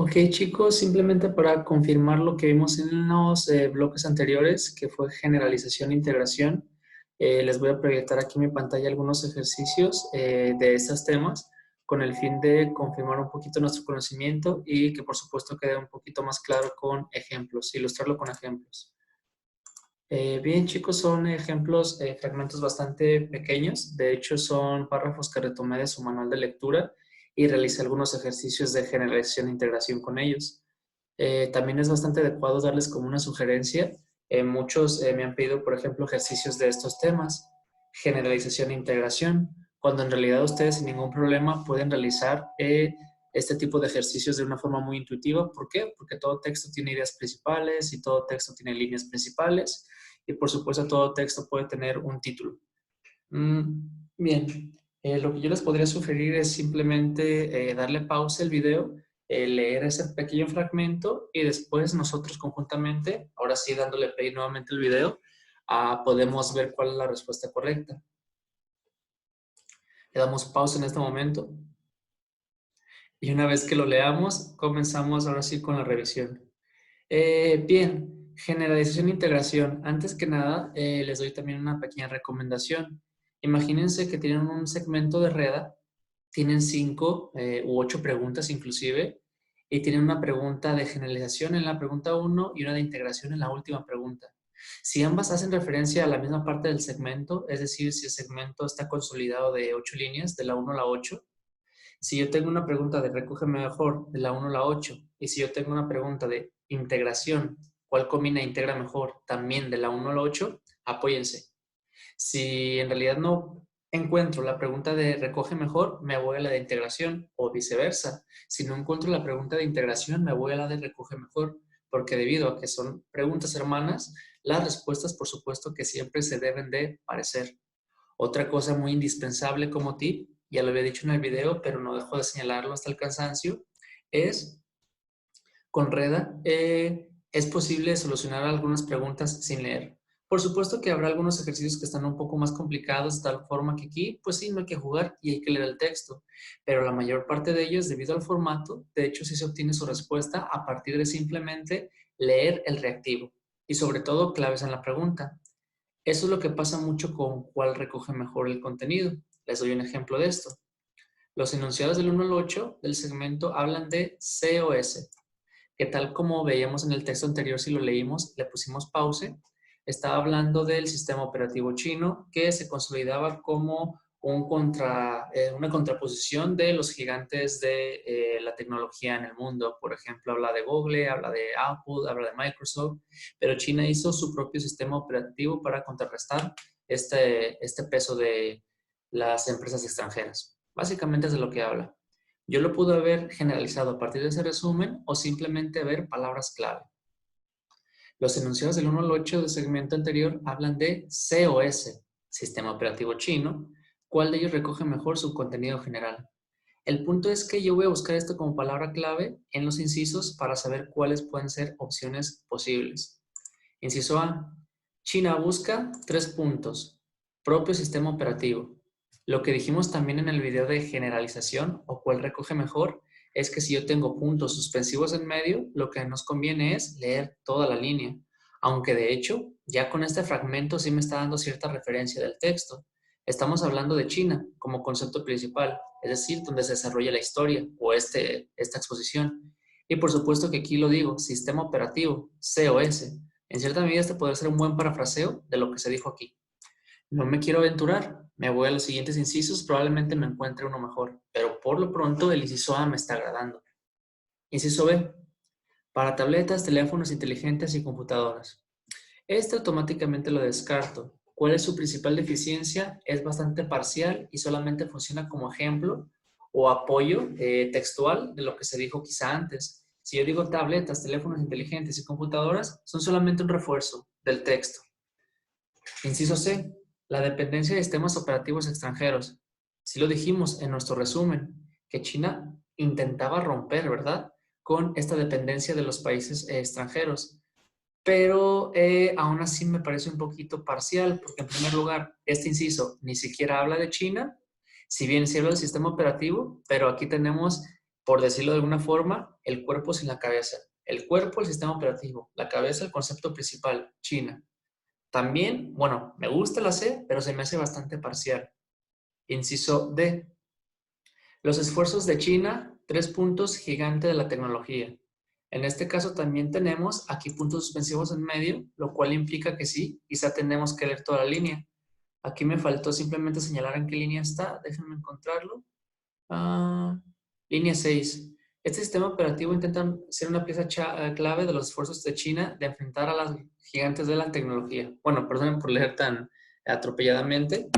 Ok, chicos, simplemente para confirmar lo que vimos en los bloques anteriores, que fue generalización e integración, les voy a proyectar aquí en mi pantalla algunos ejercicios de estos temas con el fin de confirmar un poquito nuestro conocimiento y que por supuesto quede un poquito más claro con ejemplos, ilustrarlo con ejemplos. Bien, chicos, son ejemplos, fragmentos bastante pequeños. De hecho, son párrafos que retomé de su manual de lectura y realicé algunos ejercicios de generalización e integración con ellos. También es bastante adecuado darles como una sugerencia. Muchos me han pedido, por ejemplo, ejercicios de estos temas, generalización e integración, cuando en realidad ustedes sin ningún problema pueden realizar este tipo de ejercicios de una forma muy intuitiva. ¿Por qué? Porque todo texto tiene ideas principales y todo texto tiene líneas principales y por supuesto todo texto puede tener un título. Bien, lo que yo les podría sugerir es simplemente darle pausa al video, leer ese pequeño fragmento y después nosotros conjuntamente, ahora sí dándole play nuevamente al video, podemos ver cuál es la respuesta correcta. Le damos pausa en este momento y una vez que lo leamos, comenzamos ahora sí con la revisión. Bien, generalización e integración. Antes que nada, les doy también una pequeña recomendación. Imagínense que tienen un segmento de REDA, tienen 5 u 8 preguntas inclusive, y tienen una pregunta de generalización en la pregunta uno y una de integración en la última pregunta. Si ambas hacen referencia a la misma parte del segmento, es decir, si el segmento está consolidado de 8 líneas, de la uno a la 8, si yo tengo una pregunta de recógeme mejor de la uno a la 8 y si yo tengo una pregunta de integración, ¿cuál combina e integra mejor también de la uno a la 8? Apóyense. Si en realidad no encuentro la pregunta de recoge mejor, me voy a la de integración o viceversa. Si no encuentro la pregunta de integración, me voy a la de recoge mejor, porque debido a que son preguntas hermanas, las respuestas por supuesto que siempre se deben de parecer. Otra cosa muy indispensable como tip, ya lo había dicho en el video, pero no dejo de señalarlo hasta el cansancio, es con Reda es posible solucionar algunas preguntas sin leer. Por supuesto que habrá algunos ejercicios que están un poco más complicados, de tal forma que aquí, pues sí, no hay que jugar y hay que leer el texto, pero la mayor parte de ellos, debido al formato, de hecho sí se obtiene su respuesta a partir de simplemente leer el reactivo y sobre todo claves en la pregunta. Eso es lo que pasa mucho con cuál recoge mejor el contenido. Les doy un ejemplo de esto. Los enunciados del 1 al 8 del segmento hablan de COS, que tal como veíamos en el texto anterior, si lo leímos, le pusimos pause, estaba hablando del sistema operativo chino que se consolidaba como una contraposición de los gigantes de la tecnología en el mundo. Por ejemplo, habla de Google, habla de Apple, habla de Microsoft, pero China hizo su propio sistema operativo para contrarrestar este peso de las empresas extranjeras. Básicamente es de lo que habla. Yo lo pude haber generalizado a partir de ese resumen o simplemente ver palabras clave. Los enunciados del 1 al 8 del segmento anterior hablan de COS, Sistema Operativo Chino. ¿Cuál de ellos recoge mejor su contenido general? El punto es que yo voy a buscar esto como palabra clave en los incisos para saber cuáles pueden ser opciones posibles. Inciso A. China busca 3 puntos. Propio sistema operativo. Lo que dijimos también en el video de generalización o cuál recoge mejor es que si yo tengo puntos suspensivos en medio, lo que nos conviene es leer toda la línea. Aunque de hecho, ya con este fragmento sí me está dando cierta referencia del texto. Estamos hablando de China como concepto principal, es decir, donde se desarrolla la historia o esta exposición. Y por supuesto que aquí lo digo, sistema operativo, COS. En cierta medida este podría ser un buen parafraseo de lo que se dijo aquí. No me quiero aventurar, me voy a los siguientes incisos, probablemente me encuentre uno mejor, pero por lo pronto el inciso A me está agradando. Inciso B, para tabletas, teléfonos inteligentes y computadoras. Este automáticamente lo descarto. ¿Cuál es su principal deficiencia? Es bastante parcial y solamente funciona como ejemplo o apoyo textual de lo que se dijo quizá antes. Si yo digo tabletas, teléfonos inteligentes y computadoras, son solamente un refuerzo del texto. Inciso C, la dependencia de sistemas operativos extranjeros. Si lo dijimos en nuestro resumen, que China intentaba romper, ¿verdad? Con esta dependencia de los países extranjeros. Pero aún así me parece un poquito parcial, porque en primer lugar, este inciso ni siquiera habla de China, si bien sí habla del sistema operativo, pero aquí tenemos por decirlo de alguna forma, el cuerpo sin la cabeza. El cuerpo, el sistema operativo. La cabeza, el concepto principal, China. También, bueno, me gusta la C, pero se me hace bastante parcial. Inciso D. Los esfuerzos de China, 3 puntos, gigante de la tecnología. En este caso también tenemos aquí puntos suspensivos en medio, lo cual implica que sí, quizá tenemos que leer toda la línea. Aquí me faltó simplemente señalar en qué línea está, déjenme encontrarlo. Línea 6. Este sistema operativo intenta ser una pieza clave de los esfuerzos de China de enfrentar a las gigantes de la tecnología. Bueno, perdonen por leer tan atropelladamente.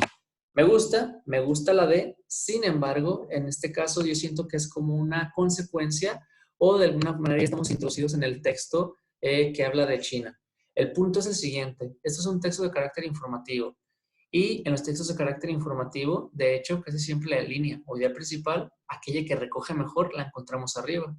Me gusta la D, sin embargo, en este caso yo siento que es como una consecuencia o de alguna manera ya estamos introducidos en el texto que habla de China. El punto es el siguiente, esto es un texto de carácter informativo y en los textos de carácter informativo, de hecho, casi siempre la línea o idea principal, aquella que recoge mejor, la encontramos arriba.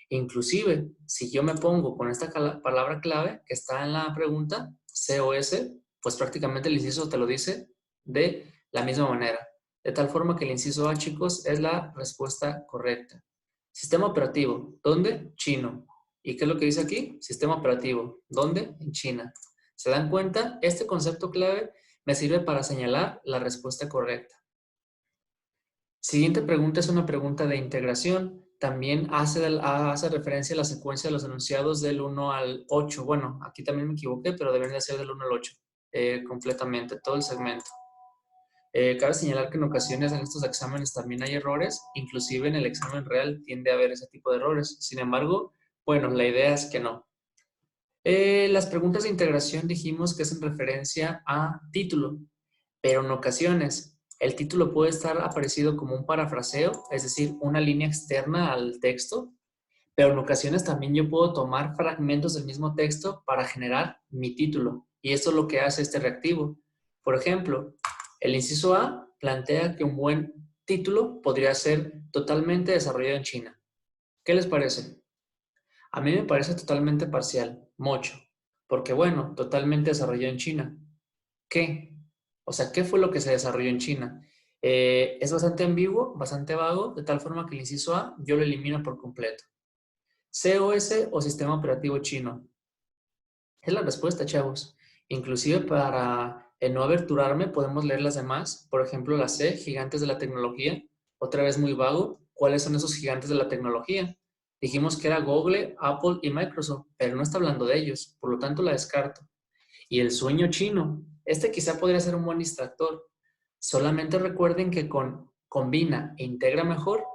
Inclusive, si yo me pongo con esta palabra clave que está en la pregunta, COS, pues prácticamente el inciso te lo dice de la misma manera. De tal forma que el inciso A, chicos, es la respuesta correcta. Sistema operativo. ¿Dónde? Chino. ¿Y qué es lo que dice aquí? Sistema operativo. ¿Dónde? En China. ¿Se dan cuenta? Este concepto clave me sirve para señalar la respuesta correcta. Siguiente pregunta es una pregunta de integración. También hace referencia a la secuencia de los enunciados del 1 al 8. Bueno, aquí también me equivoqué, pero debería ser del 1 al 8. Completamente, todo el segmento. Cabe señalar que en ocasiones en estos exámenes también hay errores, inclusive en el examen real tiende a haber ese tipo de errores. Sin embargo, bueno, la idea es que no. Las preguntas de integración dijimos que es en referencia a título, pero en ocasiones el título puede estar aparecido como un parafraseo, es decir, una línea externa al texto, pero en ocasiones también yo puedo tomar fragmentos del mismo texto para generar mi título, y esto es lo que hace este reactivo. Por ejemplo, el inciso A plantea que un buen título podría ser totalmente desarrollado en China. ¿Qué les parece? A mí me parece totalmente parcial, mucho, porque bueno, totalmente desarrollado en China. ¿Qué? O sea, ¿qué fue lo que se desarrolló en China? Es bastante ambiguo, bastante vago, de tal forma que el inciso A yo lo elimino por completo. COS o sistema operativo chino. Es la respuesta, chavos. Inclusive para no aventurarme podemos leer las demás. Por ejemplo, la C, gigantes de la tecnología. Otra vez muy vago. ¿Cuáles son esos gigantes de la tecnología? Dijimos que era Google, Apple y Microsoft, pero no está hablando de ellos. Por lo tanto, la descarto. Y el sueño chino. Este quizá podría ser un buen distractor. Solamente recuerden que con combina e integra mejor,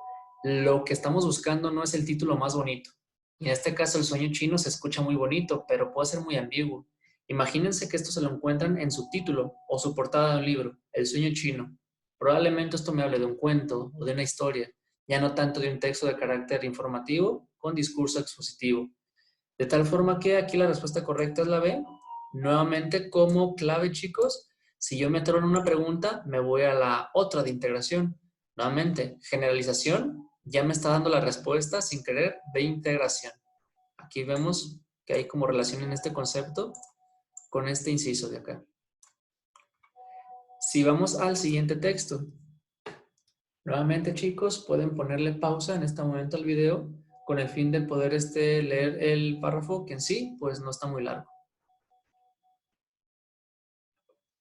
lo que estamos buscando no es el título más bonito. Y en este caso el sueño chino se escucha muy bonito, pero puede ser muy ambiguo. Imagínense que esto se lo encuentran en su título o su portada de un libro, El sueño chino. Probablemente esto me hable de un cuento o de una historia, ya no tanto de un texto de carácter informativo con discurso expositivo. De tal forma que aquí la respuesta correcta es la B. Nuevamente, como clave, chicos, si yo me atoro en una pregunta, me voy a la otra de integración. Nuevamente, generalización, ya me está dando la respuesta sin querer de integración. Aquí vemos que hay como relación en este concepto con este inciso de acá. Si vamos al siguiente texto, nuevamente, chicos, pueden ponerle pausa en este momento al video con el fin de poder leer el párrafo que en sí, pues no está muy largo.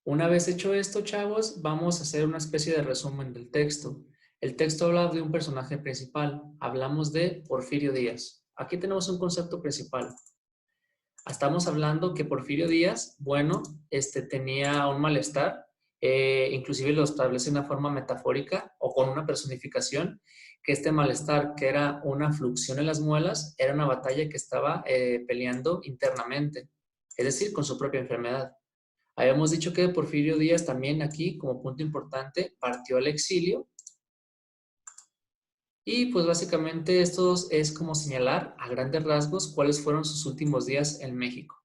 Una vez hecho esto, chavos, vamos a hacer una especie de resumen del texto. El texto habla de un personaje principal. Hablamos de Porfirio Díaz. Aquí tenemos un concepto principal. Estamos hablando que Porfirio Díaz, bueno, tenía un malestar, inclusive lo establece de una forma metafórica o con una personificación, que este malestar, que era una fluxión en las muelas, era una batalla que estaba peleando internamente, es decir, con su propia enfermedad. Habíamos dicho que Porfirio Díaz también aquí, como punto importante, partió al exilio. Y pues básicamente esto es como señalar a grandes rasgos cuáles fueron sus últimos días en México.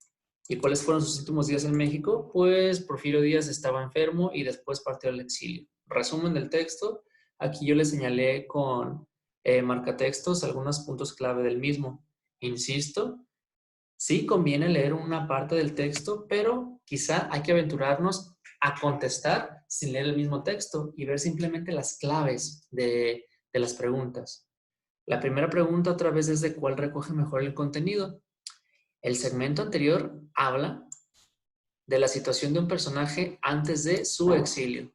¿Y cuáles fueron sus últimos días en México? Pues Porfirio Díaz estaba enfermo y después partió al exilio. Resumen del texto. Aquí yo le señalé con marcatextos algunos puntos clave del mismo. Insisto, sí conviene leer una parte del texto, pero quizá hay que aventurarnos a contestar sin leer el mismo texto y ver simplemente las claves de las preguntas. La primera pregunta otra vez es de cuál recoge mejor el contenido. El segmento anterior habla de la situación de un personaje antes de su exilio.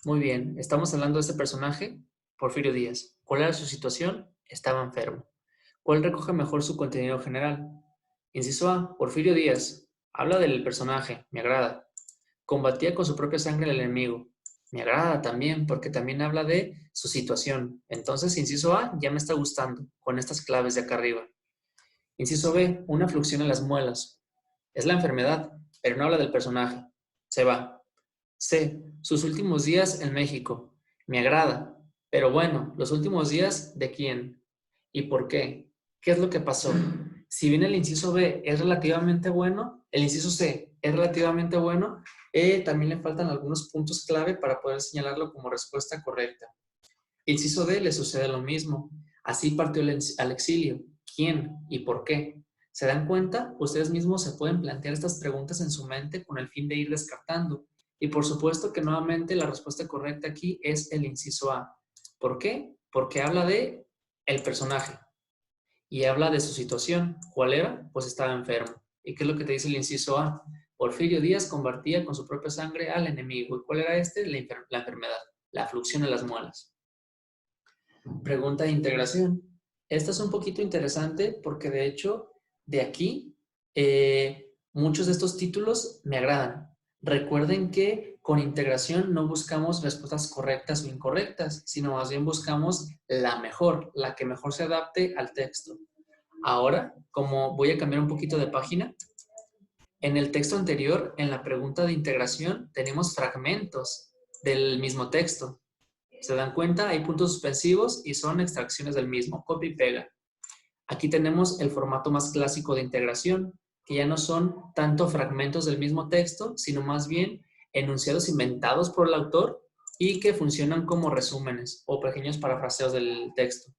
Muy bien, estamos hablando de este personaje, Porfirio Díaz. ¿Cuál era su situación? Estaba enfermo. ¿Cuál recoge mejor su contenido general? Inciso A, Porfirio Díaz. Habla del personaje, me agrada. Combatía con su propia sangre al enemigo. Me agrada también porque también habla de su situación. Entonces, inciso A ya me está gustando con estas claves de acá arriba. Inciso B, una fluxión en las muelas. Es la enfermedad, pero no habla del personaje. Se va. C, sus últimos días en México. Me agrada. Pero bueno, ¿los últimos días de quién? ¿Y por qué? ¿Qué es lo que pasó? Si bien el inciso B es relativamente bueno, el inciso C es relativamente bueno, también le faltan algunos puntos clave para poder señalarlo como respuesta correcta. Inciso D le sucede lo mismo. Así partió al exilio. ¿Quién y por qué? ¿Se dan cuenta? Ustedes mismos se pueden plantear estas preguntas en su mente con el fin de ir descartando. Y por supuesto que nuevamente la respuesta correcta aquí es el inciso A. ¿Por qué? Porque habla de el personaje y habla de su situación. ¿Cuál era? Pues estaba enfermo. ¿Y qué es lo que te dice el inciso A? Porfirio Díaz combatía con su propia sangre al enemigo. ¿Y cuál era este? La enfermedad, la fluxión en las muelas. Pregunta de integración. Esta es un poquito interesante porque de hecho de aquí muchos de estos títulos me agradan. Recuerden que con integración no buscamos respuestas correctas o incorrectas, sino más bien buscamos la mejor, la que mejor se adapte al texto. Ahora, como voy a cambiar un poquito de página, en el texto anterior, en la pregunta de integración, tenemos fragmentos del mismo texto. ¿Se dan cuenta? Hay puntos suspensivos y son extracciones del mismo, copia y pega. Aquí tenemos el formato más clásico de integración, que ya no son tanto fragmentos del mismo texto, sino más bien enunciados inventados por el autor y que funcionan como resúmenes o pequeños parafraseos del texto.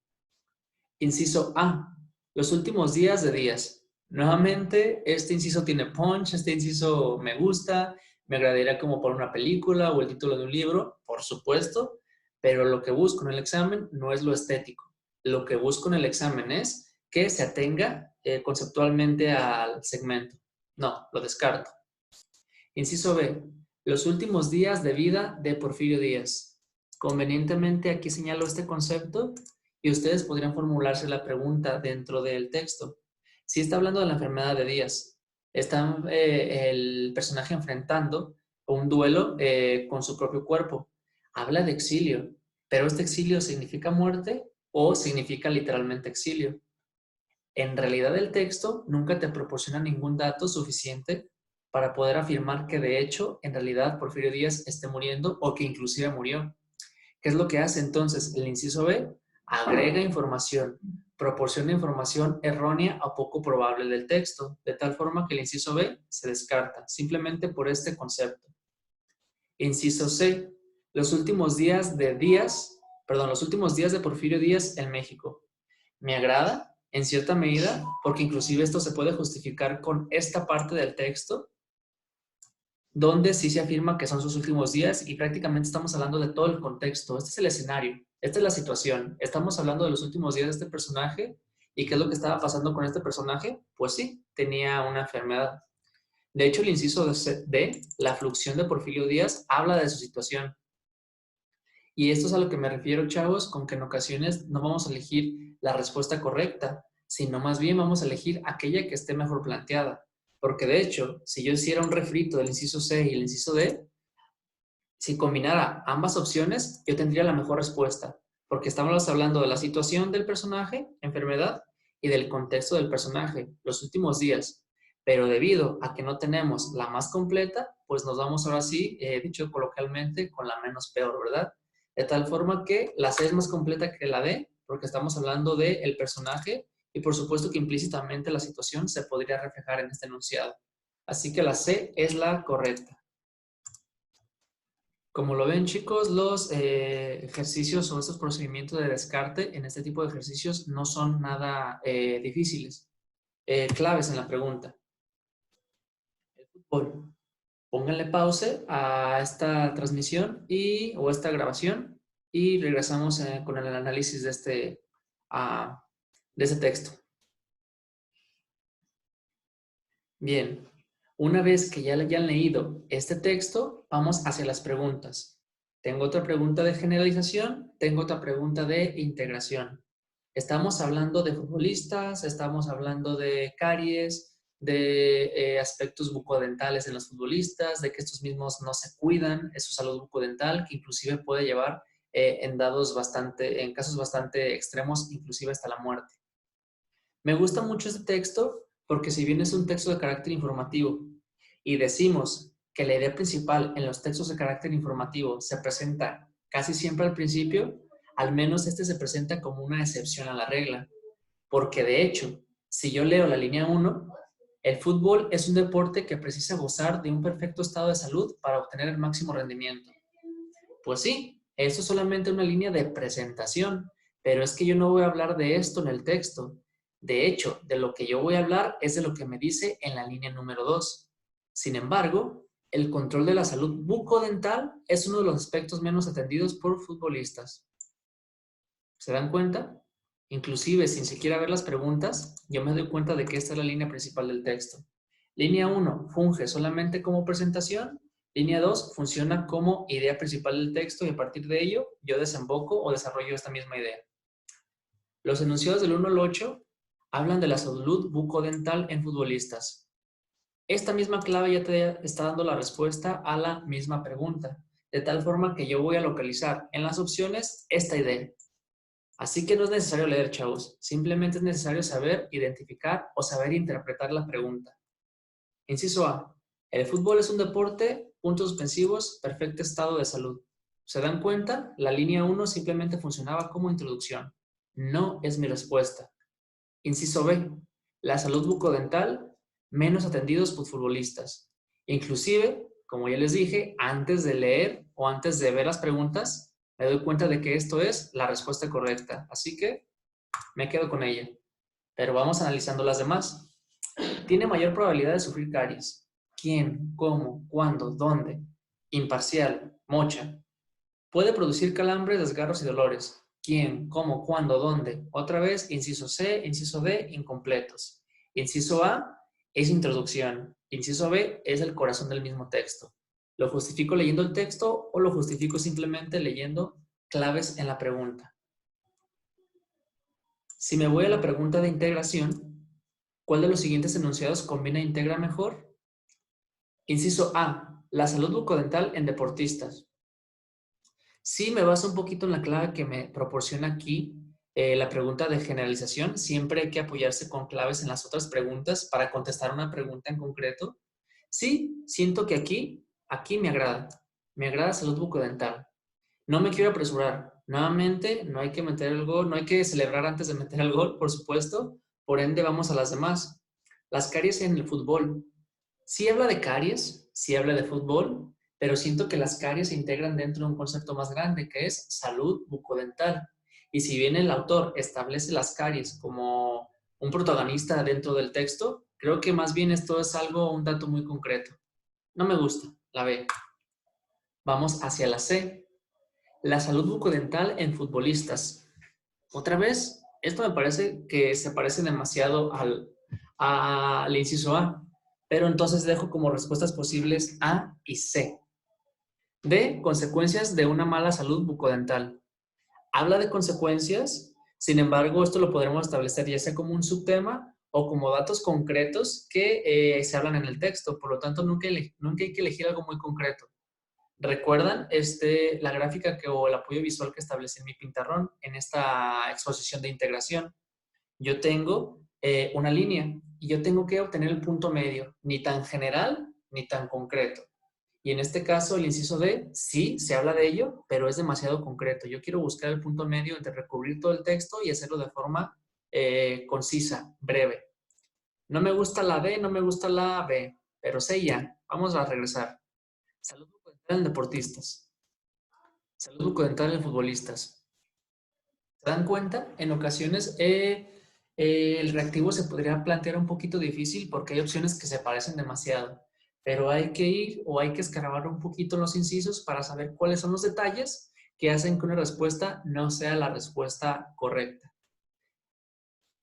Inciso A, los últimos días de Díaz. Nuevamente, este inciso tiene punch, este inciso me gusta, me agradaría como por una película o el título de un libro, por supuesto, pero lo que busco en el examen no es lo estético. Lo que busco en el examen es que se atenga conceptualmente al segmento. No, lo descarto. Inciso B, los últimos días de vida de Porfirio Díaz. Convenientemente aquí señalo este concepto y ustedes podrían formularse la pregunta dentro del texto. Si está hablando de la enfermedad de Díaz, está el personaje enfrentando un duelo con su propio cuerpo. Habla de exilio, pero ¿este exilio significa muerte o significa literalmente exilio? En realidad el texto nunca te proporciona ningún dato suficiente para poder afirmar que de hecho, en realidad, Porfirio Díaz esté muriendo o que inclusive murió. ¿Qué es lo que hace entonces el inciso B? Agrega información, proporciona información errónea o poco probable del texto, de tal forma que el inciso B se descarta, simplemente por este concepto. Inciso C, los últimos días de Porfirio Díaz en México. Me agrada en cierta medida porque inclusive esto se puede justificar con esta parte del texto donde sí se afirma que son sus últimos días y prácticamente estamos hablando de todo el contexto. Este es el escenario, esta es la situación. Estamos hablando de los últimos días de este personaje y qué es lo que estaba pasando con este personaje. Pues sí, tenía una enfermedad. De hecho, el inciso D, la fluxión de Porfirio Díaz, habla de su situación. Y esto es a lo que me refiero, chavos, con que en ocasiones no vamos a elegir la respuesta correcta, sino más bien vamos a elegir aquella que esté mejor planteada. Porque de hecho, si yo hiciera un refrito del inciso C y el inciso D, si combinara ambas opciones, yo tendría la mejor respuesta. Porque estamos hablando de la situación del personaje, enfermedad, y del contexto del personaje, los últimos días. Pero debido a que no tenemos la más completa, pues nos vamos ahora sí, dicho coloquialmente, con la menos peor, ¿verdad? De tal forma que la C es más completa que la D, porque estamos hablando del personaje y por supuesto que implícitamente la situación se podría reflejar en este enunciado. Así que la C es la correcta. Como lo ven, chicos, los ejercicios o estos procedimientos de descarte en este tipo de ejercicios no son nada difíciles. Claves en la pregunta. El fútbol. Pónganle pause a esta transmisión o esta grabación y regresamos con el análisis de ese texto. Bien, una vez que ya hayan leído este texto, vamos hacia las preguntas. Tengo otra pregunta de generalización, tengo otra pregunta de integración. Estamos hablando de futbolistas, estamos hablando de caries, de aspectos bucodentales en los futbolistas, de que estos mismos no se cuidan, es su salud bucodental, que inclusive puede llevar en casos bastante extremos, inclusive hasta la muerte. Me gusta mucho este texto porque si bien es un texto de carácter informativo y decimos que la idea principal en los textos de carácter informativo se presenta casi siempre al principio, al menos este se presenta como una excepción a la regla. Porque de hecho, si yo leo la línea 1, el fútbol es un deporte que precisa gozar de un perfecto estado de salud para obtener el máximo rendimiento. Pues sí, eso es solamente una línea de presentación, pero es que yo no voy a hablar de esto en el texto. De hecho, de lo que yo voy a hablar es de lo que me dice en la línea número 2. Sin embargo, el control de la salud bucodental es uno de los aspectos menos atendidos por futbolistas. ¿Se dan cuenta? Inclusive, sin siquiera ver las preguntas, yo me doy cuenta de que esta es la línea principal del texto. Línea 1 funge solamente como presentación. Línea 2 funciona como idea principal del texto y a partir de ello yo desemboco o desarrollo esta misma idea. Los enunciados del 1 al 8 hablan de la salud bucodental en futbolistas. Esta misma clave ya te está dando la respuesta a la misma pregunta, de tal forma que yo voy a localizar en las opciones esta idea. Así que no es necesario leer, chavos. Simplemente es necesario saber identificar o saber interpretar la pregunta. Inciso A. El fútbol es un deporte, puntos suspensivos, perfecto estado de salud. ¿Se dan cuenta? La línea 1 simplemente funcionaba como introducción. No es mi respuesta. Inciso B. La salud bucodental, menos atendidos por futbolistas. Inclusive, como ya les dije, antes de leer o antes de ver las preguntas, me doy cuenta de que esto es la respuesta correcta. Así que me quedo con ella. Pero vamos analizando las demás. Tiene mayor probabilidad de sufrir caries. ¿Quién? ¿Cómo? ¿Cuándo? ¿Dónde? Imparcial. Mocha. Puede producir calambres, desgarros y dolores. ¿Quién? ¿Cómo? ¿Cuándo? ¿Dónde? Otra vez, inciso C, inciso D, incompletos. Inciso A es introducción. Inciso B es el corazón del mismo texto. ¿Lo justifico leyendo el texto o lo justifico simplemente leyendo claves en la pregunta? Si me voy a la pregunta de integración, ¿cuál de los siguientes enunciados combina e integra mejor? Inciso A, la salud bucodental en deportistas. Sí, me baso un poquito en la clave que me proporciona aquí la pregunta de generalización. Siempre hay que apoyarse con claves en las otras preguntas para contestar una pregunta en concreto. Sí, siento que aquí me agrada. Me agrada salud bucodental. No me quiero apresurar. Nuevamente, no hay que meter el gol, no hay que celebrar antes de meter el gol, por supuesto. Por ende, vamos a las demás. Las caries en el fútbol. Sí habla de caries, sí habla de fútbol, pero siento que las caries se integran dentro de un concepto más grande que es salud bucodental. Y si bien el autor establece las caries como un protagonista dentro del texto, creo que más bien esto es un dato muy concreto. No me gusta, la B. Vamos hacia la C. La salud bucodental en futbolistas. Otra vez, esto me parece que se parece demasiado al inciso A, pero entonces dejo como respuestas posibles A y C. D, consecuencias de una mala salud bucodental. Habla de consecuencias, sin embargo, esto lo podremos establecer ya sea como un subtema o como datos concretos que se hablan en el texto, por lo tanto nunca hay que elegir algo muy concreto. ¿Recuerdan la gráfica o el apoyo visual que establecí en mi pintarrón en esta exposición de integración? Yo tengo una línea y yo tengo que obtener el punto medio, ni tan general ni tan concreto. Y en este caso, el inciso D, sí, se habla de ello, pero es demasiado concreto. Yo quiero buscar el punto medio entre recubrir todo el texto y hacerlo de forma concisa, breve. No me gusta la D, no me gusta la B, pero sé ya. Vamos a regresar. Salud bucodental en deportistas. Salud bucodental en futbolistas. ¿Se dan cuenta? En ocasiones el reactivo se podría plantear un poquito difícil porque hay opciones que se parecen demasiado, pero hay que ir o hay que escarbar un poquito los incisos para saber cuáles son los detalles que hacen que una respuesta no sea la respuesta correcta.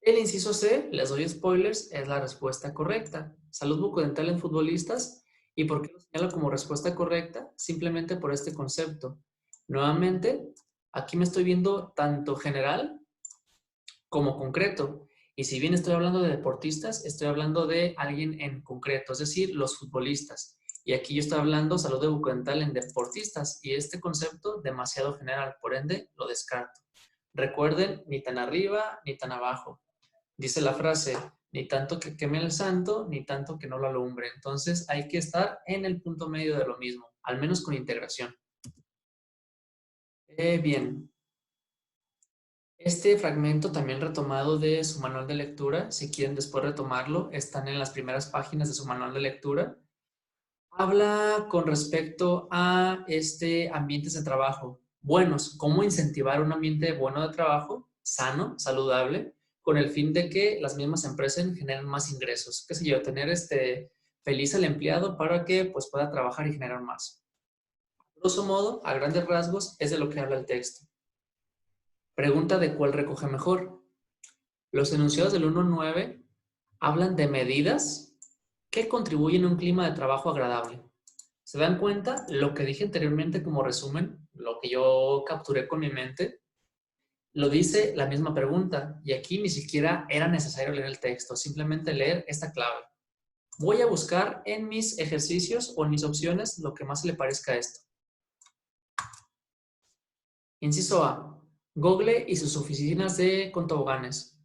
El inciso C, les doy spoilers, es la respuesta correcta. Salud bucodental en futbolistas. ¿Y por qué lo señalo como respuesta correcta? Simplemente por este concepto. Nuevamente, aquí me estoy viendo tanto general como concreto. Y si bien estoy hablando de deportistas, estoy hablando de alguien en concreto, es decir, los futbolistas. Y aquí yo estoy hablando salud bucodental en deportistas y este concepto demasiado general, por ende lo descarto. Recuerden, ni tan arriba ni tan abajo. Dice la frase, ni tanto que queme el santo, ni tanto que no lo alumbre. Entonces hay que estar en el punto medio de lo mismo, al menos con integración. Bien, este fragmento también retomado de su manual de lectura, si quieren después retomarlo, están en las primeras páginas de su manual de lectura. Habla con respecto a ambientes de trabajo buenos, cómo incentivar un ambiente bueno de trabajo, sano, saludable, con el fin de que las mismas empresas generen más ingresos. Qué sé yo, tener feliz al empleado para que pues, pueda trabajar y generar más. Grosso modo, a grandes rasgos, es de lo que habla el texto. Pregunta de cuál recoge mejor. Los enunciados del 1.9 hablan de medidas que contribuyen a un clima de trabajo agradable. ¿Se dan cuenta? Lo que dije anteriormente como resumen, lo que yo capturé con mi mente, lo dice la misma pregunta. Y aquí ni siquiera era necesario leer el texto, simplemente leer esta clave. Voy a buscar en mis ejercicios o en mis opciones lo que más se le parezca a esto. Inciso A. Google y sus oficinas con toboganes.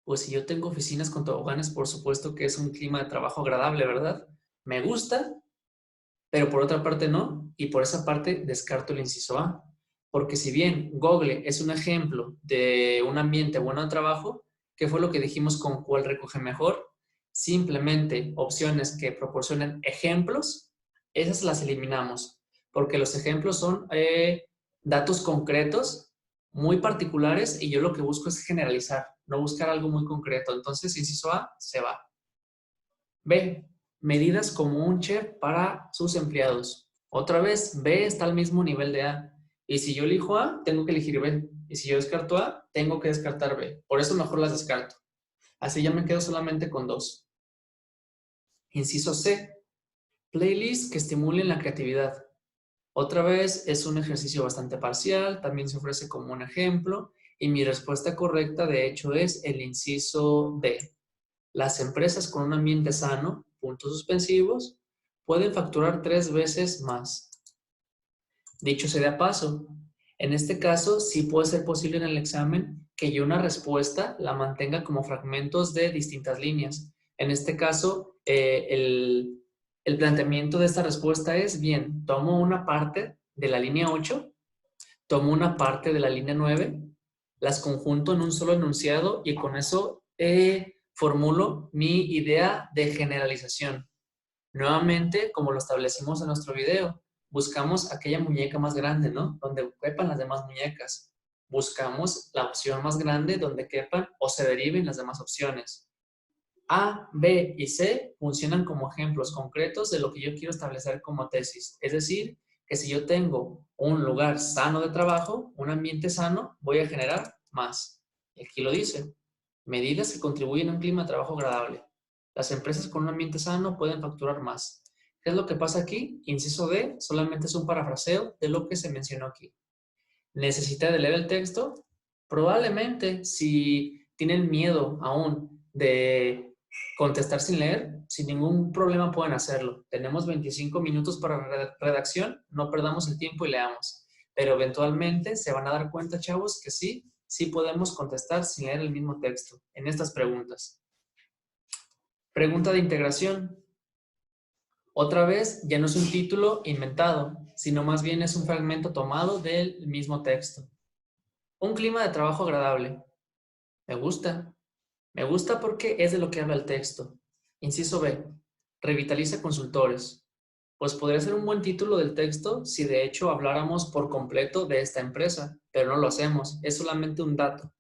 Pues si yo tengo oficinas con toboganes, por supuesto que es un clima de trabajo agradable, ¿verdad? Me gusta, pero por otra parte no, y por esa parte descarto el inciso A. Porque si bien Google es un ejemplo de un ambiente bueno de trabajo, ¿qué fue lo que dijimos con cuál recoge mejor? Simplemente opciones que proporcionen ejemplos, esas las eliminamos, porque los ejemplos son datos concretos, muy particulares, y yo lo que busco es generalizar, no buscar algo muy concreto. Entonces, inciso A se va. B. Medidas como un chef para sus empleados. Otra vez, B está al mismo nivel de A. Y si yo elijo A, tengo que elegir B. Y si yo descarto A, tengo que descartar B. Por eso mejor las descarto. Así ya me quedo solamente con dos. Inciso C. Playlists que estimulen la creatividad. Otra vez es un ejercicio bastante parcial, también se ofrece como un ejemplo. Y mi respuesta correcta, de hecho, es el inciso D. Las empresas con un ambiente sano, puntos suspensivos, pueden facturar 3 veces más. Dicho sea de paso, en este caso sí puede ser posible en el examen que yo una respuesta la mantenga como fragmentos de distintas líneas. En este caso, el planteamiento de esta respuesta es, bien, tomo una parte de la línea 8, tomo una parte de la línea 9, las conjunto en un solo enunciado y con eso formulo mi idea de generalización. Nuevamente, como lo establecimos en nuestro video, buscamos aquella muñeca más grande, ¿no? Donde quepan las demás muñecas. Buscamos la opción más grande donde quepan o se deriven las demás opciones. A, B y C funcionan como ejemplos concretos de lo que yo quiero establecer como tesis. Es decir, que si yo tengo un lugar sano de trabajo, un ambiente sano, voy a generar más. Y aquí lo dice, medidas que contribuyen a un clima de trabajo agradable. Las empresas con un ambiente sano pueden facturar más. ¿Qué es lo que pasa aquí? Inciso D solamente es un parafraseo de lo que se mencionó aquí. ¿Necesita de leer el texto? Probablemente, si tienen miedo aún de contestar sin leer, sin ningún problema pueden hacerlo. Tenemos 25 minutos para redacción, no perdamos el tiempo y leamos. Pero eventualmente se van a dar cuenta, chavos, que sí podemos contestar sin leer el mismo texto en estas preguntas. Pregunta de integración. Otra vez, ya no es un título inventado, sino más bien es un fragmento tomado del mismo texto. Un clima de trabajo agradable. Me gusta. Me gusta porque es de lo que habla el texto. Inciso B. Revitaliza consultores. Pues podría ser un buen título del texto si de hecho habláramos por completo de esta empresa, pero no lo hacemos. Es solamente un dato.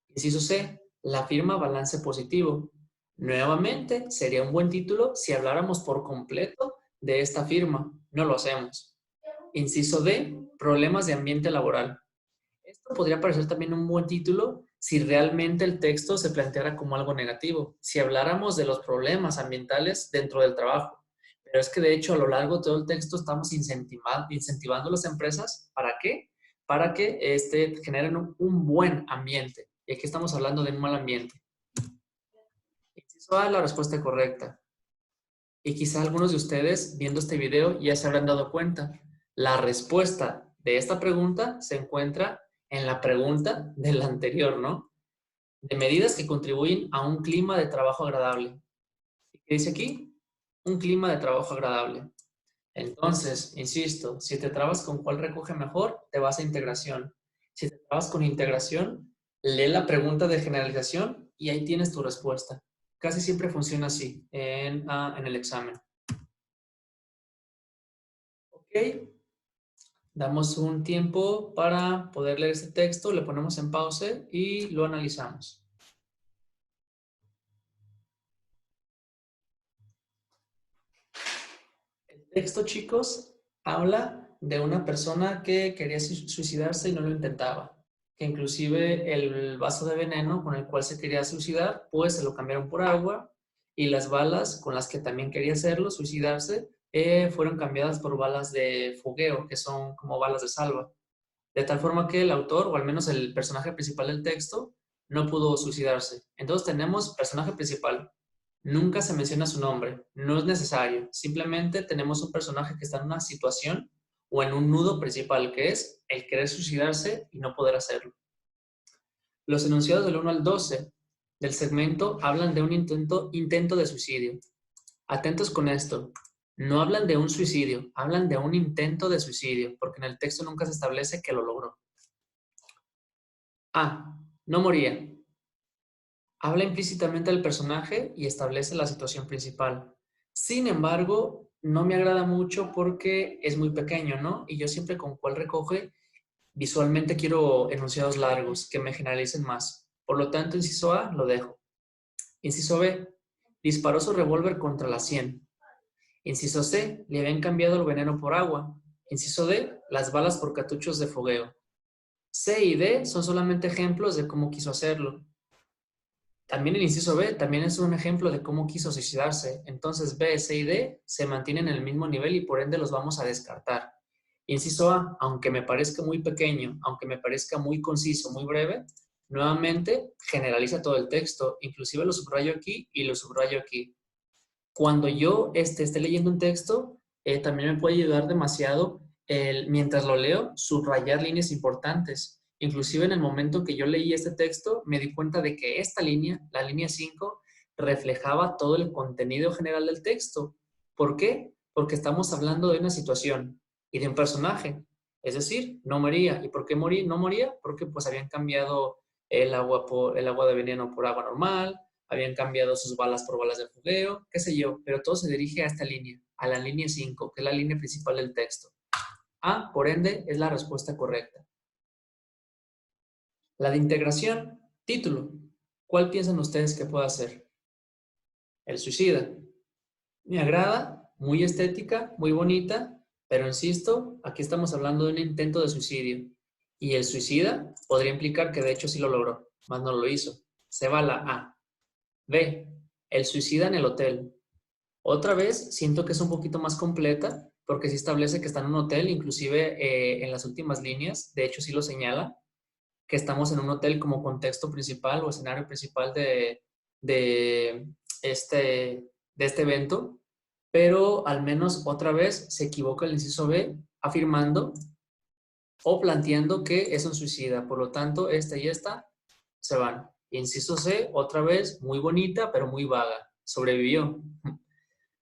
Inciso C. La firma balance positivo. Nuevamente, sería un buen título si habláramos por completo de esta firma. No lo hacemos. Inciso D. Problemas de ambiente laboral. Esto podría parecer también un buen título si realmente el texto se planteara como algo negativo, si habláramos de los problemas ambientales dentro del trabajo. Pero es que de hecho a lo largo de todo el texto estamos incentivando a las empresas. ¿Para qué? Para que generen un buen ambiente. Y aquí estamos hablando de un mal ambiente. Inciso A, la respuesta correcta. Y quizá algunos de ustedes viendo este video ya se habrán dado cuenta. La respuesta de esta pregunta se encuentra en la pregunta de la anterior, ¿no? De medidas que contribuyen a un clima de trabajo agradable. ¿Qué dice aquí? Un clima de trabajo agradable. Entonces, insisto, si te trabas con cuál recoge mejor, te vas a integración. Si te trabas con integración, lee la pregunta de generalización y ahí tienes tu respuesta. Casi siempre funciona así en el examen. Ok, damos un tiempo para poder leer este texto, le ponemos en pausa y lo analizamos. El texto, chicos, habla de una persona que quería suicidarse y no lo intentaba. Que inclusive el vaso de veneno con el cual se quería suicidar, pues se lo cambiaron por agua y las balas con las que también quería hacerlo, suicidarse, fueron cambiadas por balas de fogueo, que son como balas de salva. De tal forma que el autor, o al menos el personaje principal del texto, no pudo suicidarse. Entonces tenemos personaje principal. Nunca se menciona su nombre, no es necesario. Simplemente tenemos un personaje que está en una situación o en un nudo principal, que es el querer suicidarse y no poder hacerlo. Los enunciados del 1 al 12 del segmento hablan de un intento de suicidio. Atentos con esto. No hablan de un suicidio, hablan de un intento de suicidio, porque en el texto nunca se establece que lo logró. A. No moría. Habla implícitamente del personaje y establece la situación principal. Sin embargo, no me agrada mucho porque es muy pequeño, ¿no? Y yo siempre con cuál recoge, visualmente quiero enunciados largos que me generalicen más. Por lo tanto, inciso A lo dejo. Inciso B, disparó su revólver contra la sien. Inciso C, le habían cambiado el veneno por agua. Inciso D, las balas por cartuchos de fogueo. C y D son solamente ejemplos de cómo quiso hacerlo. También el inciso B también es un ejemplo de cómo quiso suicidarse. Entonces B, C y D se mantienen en el mismo nivel y por ende los vamos a descartar. Inciso A, aunque me parezca muy pequeño, aunque me parezca muy conciso, muy breve, nuevamente generaliza todo el texto. Inclusive lo subrayo aquí y lo subrayo aquí. Cuando yo esté leyendo un texto, también me puede ayudar demasiado mientras lo leo, subrayar líneas importantes. Inclusive en el momento que yo leí este texto, me di cuenta de que esta línea, la línea 5, reflejaba todo el contenido general del texto. ¿Por qué? Porque estamos hablando de una situación y de un personaje. Es decir, no moría. ¿Y por qué no moría? Porque pues habían cambiado el agua de veneno por agua normal, habían cambiado sus balas por balas de fogueo, qué sé yo, pero todo se dirige a esta línea, a la línea 5, que es la línea principal del texto. A, por ende, es la respuesta correcta. La de integración, título. ¿Cuál piensan ustedes que pueda ser? El suicida. Me agrada, muy estética, muy bonita, pero insisto, aquí estamos hablando de un intento de suicidio. Y el suicida podría implicar que de hecho sí lo logró, más no lo hizo. Se va la A. B. El suicida en el hotel. Otra vez, siento que es un poquito más completa, porque sí establece que está en un hotel, inclusive en las últimas líneas, de hecho sí lo señala, que estamos en un hotel como contexto principal o escenario principal de, este, de este evento, pero al menos otra vez se equivoca el inciso B afirmando o planteando que es un suicida, por lo tanto, esta y esta se van. Inciso C, otra vez, muy bonita, pero muy vaga. Sobrevivió.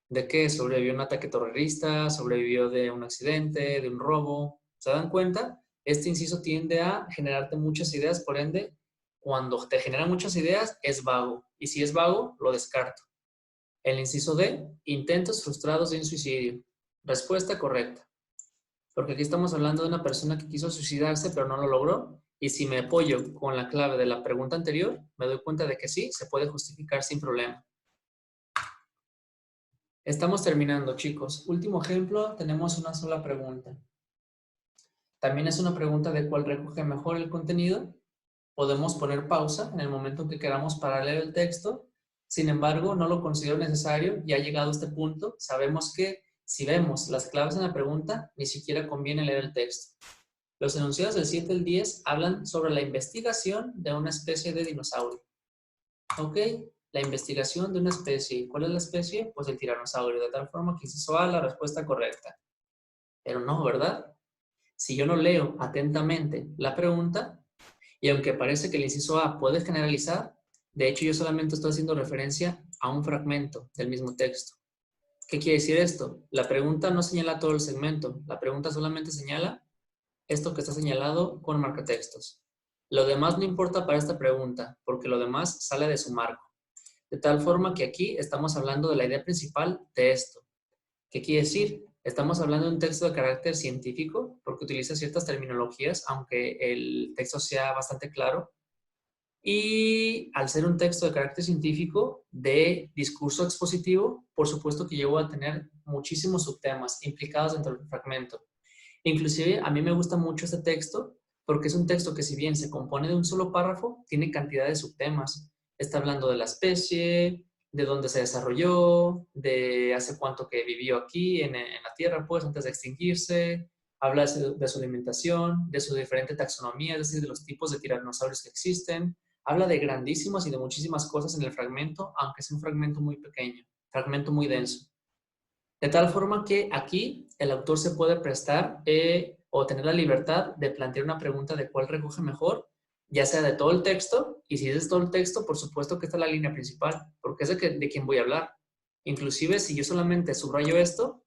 ¿De qué? Sobrevivió a un ataque terrorista, sobrevivió de un accidente, de un robo. ¿Se dan cuenta? Este inciso tiende a generarte muchas ideas, por ende, cuando te genera muchas ideas, es vago. Y si es vago, lo descarto. El inciso D, intentos frustrados de un suicidio. Respuesta correcta. Porque aquí estamos hablando de una persona que quiso suicidarse, pero no lo logró. Y si me apoyo con la clave de la pregunta anterior, me doy cuenta de que sí, se puede justificar sin problema. Estamos terminando, chicos. Último ejemplo, tenemos una sola pregunta. También es una pregunta de cuál recoge mejor el contenido. Podemos poner pausa en el momento que queramos para leer el texto. Sin embargo, no lo considero necesario. Ya llegado a este punto, sabemos que si vemos las claves en la pregunta, ni siquiera conviene leer el texto. Los enunciados del 7 al 10 hablan sobre la investigación de una especie de dinosaurio. ¿Ok? La investigación de una especie. ¿Cuál es la especie? Pues el tiranosaurio. De tal forma que inciso A la respuesta correcta. Pero no, ¿verdad? Si yo no leo atentamente la pregunta, y aunque parece que el inciso A puede generalizar, de hecho yo solamente estoy haciendo referencia a un fragmento del mismo texto. ¿Qué quiere decir esto? La pregunta no señala todo el segmento, la pregunta solamente señala esto que está señalado con marcatextos. Lo demás no importa para esta pregunta, porque lo demás sale de su marco. De tal forma que aquí estamos hablando de la idea principal de esto. ¿Qué quiere decir? Estamos hablando de un texto de carácter científico porque utiliza ciertas terminologías, aunque el texto sea bastante claro. Y al ser un texto de carácter científico, de discurso expositivo, por supuesto que llegó a tener muchísimos subtemas implicados dentro del fragmento. Inclusive a mí me gusta mucho este texto porque es un texto que si bien se compone de un solo párrafo, tiene cantidad de subtemas. Está hablando de la especie, de dónde se desarrolló, de hace cuánto que vivió aquí en la Tierra, pues antes de extinguirse. Habla de su alimentación, de su diferente taxonomía, es decir, de los tipos de tiranosaurios que existen. Habla de grandísimas y de muchísimas cosas en el fragmento, aunque es un fragmento muy pequeño, fragmento muy denso. De tal forma que aquí el autor se puede prestar o tener la libertad de plantear una pregunta de cuál recoge mejor, ya sea de todo el texto, y si es todo el texto, por supuesto que esta es la línea principal, porque es de quien voy a hablar. Inclusive si yo solamente subrayo esto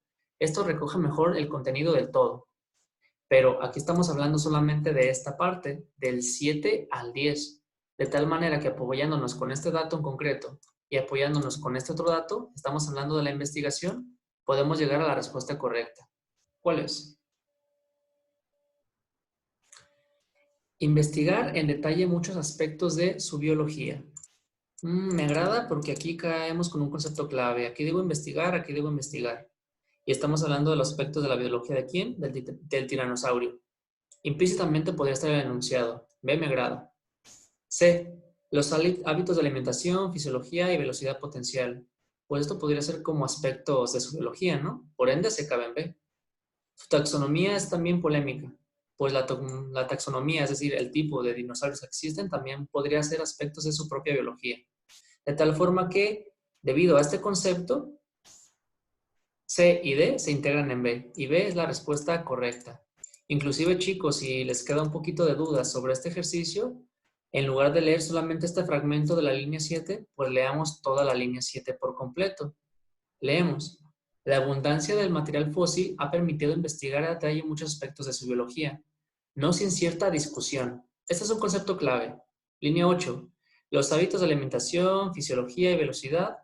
recoge mejor el contenido del todo. Pero aquí estamos hablando solamente de esta parte, del 7 al 10, de tal manera que apoyándonos con este dato en concreto y apoyándonos con este otro dato, estamos hablando de la investigación, podemos llegar a la respuesta correcta. ¿Cuál es? Investigar en detalle muchos aspectos de su biología. Me agrada porque aquí caemos con un concepto clave. Aquí debo investigar, aquí debo investigar. Y estamos hablando de los aspectos de la biología de quién? Del tiranosaurio. Implícitamente podría estar el enunciado. B, me agrada. C, los hábitos de alimentación, fisiología y velocidad potencial. Pues esto podría ser como aspectos de su biología, ¿no? Por ende, se cabe en B. Su taxonomía es también polémica, pues la taxonomía, es decir, el tipo de dinosaurios que existen, también podría ser aspectos de su propia biología. De tal forma que, debido a este concepto, C y D se integran en B, y B es la respuesta correcta. Inclusive, chicos, si les queda un poquito de dudas sobre este ejercicio, en lugar de leer solamente este fragmento de la línea 7, pues leamos toda la línea 7 por completo. Leemos. La abundancia del material fósil ha permitido investigar a detalle muchos aspectos de su biología, no sin cierta discusión. Este es un concepto clave. Línea 8. Los hábitos de alimentación, fisiología y velocidad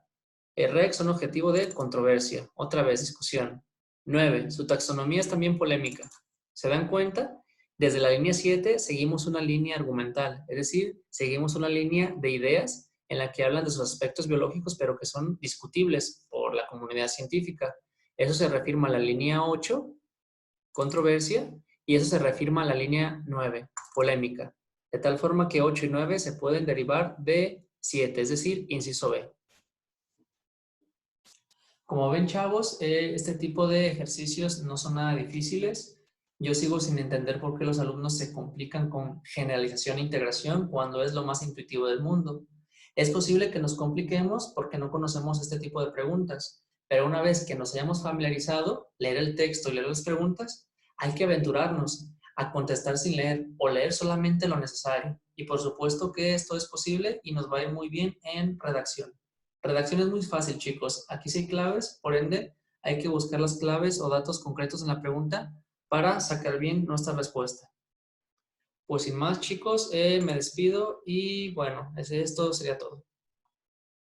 REC son objetivo de controversia, otra vez discusión. 9. Su taxonomía es también polémica. ¿Se dan cuenta? Desde la línea 7 seguimos una línea argumental, es decir, seguimos una línea de ideas en la que hablan de sus aspectos biológicos, pero que son discutibles por la comunidad científica. Eso se reafirma a la línea 8, controversia, y eso se reafirma a la línea 9, polémica. De tal forma que 8 y 9 se pueden derivar de 7, es decir, inciso B. Como ven, chavos, este tipo de ejercicios no son nada difíciles. Yo sigo sin entender por qué los alumnos se complican con generalización e integración cuando es lo más intuitivo del mundo. Es posible que nos compliquemos porque no conocemos este tipo de preguntas, pero una vez que nos hayamos familiarizado, leer el texto y leer las preguntas, hay que aventurarnos a contestar sin leer o leer solamente lo necesario. Y por supuesto que esto es posible y nos va a ir muy bien en redacción. Redacción es muy fácil, chicos. Aquí sí hay claves, por ende, hay que buscar las claves o datos concretos en la pregunta para sacar bien nuestra respuesta. Pues sin más, chicos, me despido y bueno, esto sería todo.